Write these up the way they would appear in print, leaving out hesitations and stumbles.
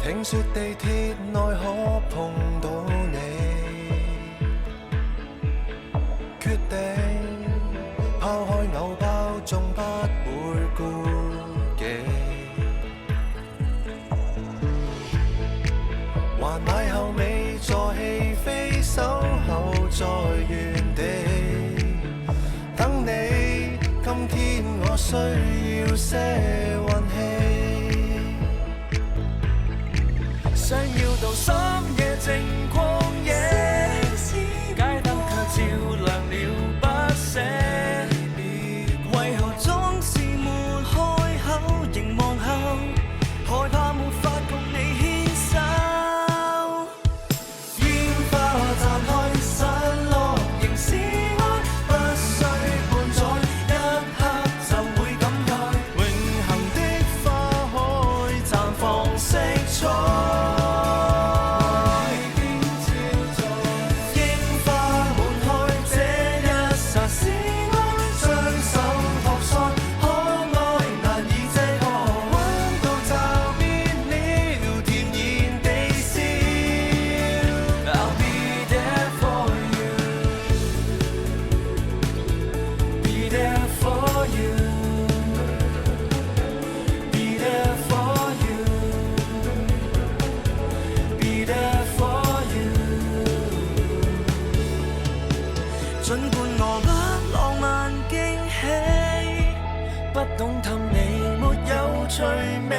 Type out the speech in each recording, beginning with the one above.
聽說地鐵內可碰到你，決定拋開偶包，縱不會顧忌。還買後尾座戲飛，守候在原地等你。今天我需要些運氣。想要到深夜靜曠野，街燈卻照亮了不捨。為何總是沒開口，凝望後害怕沒法共你牽手。煙花綻開散落，仍是愛，不需半載，一刻就會感慨。永恆的花海綻放色彩。儘管我不浪漫驚喜，不懂氹你沒有趣味，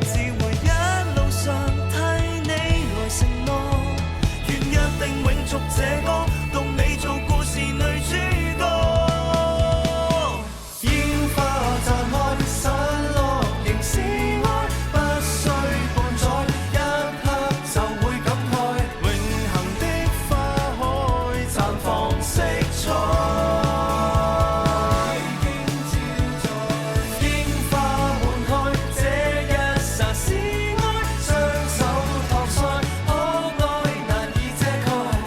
只會一路上替你來承諾，願約定永續這歌，共你做故事女主角。煙花綻開散落，仍是愛，不需半載，一刻就會感慨。永恆的花海綻放色彩，櫻花滿開，這一剎是愛，雙手托腮，可愛難以遮蓋，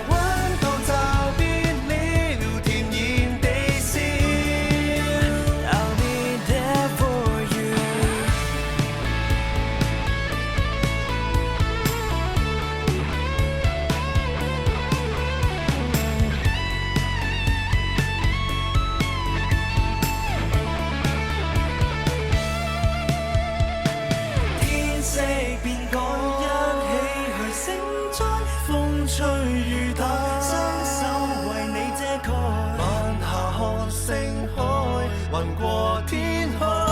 溫度就變了甜言地笑。I'll be there for you。天色變改，一起去承載，風吹雨打，雙手為你遮蓋。晚霞看星海，雲過天開。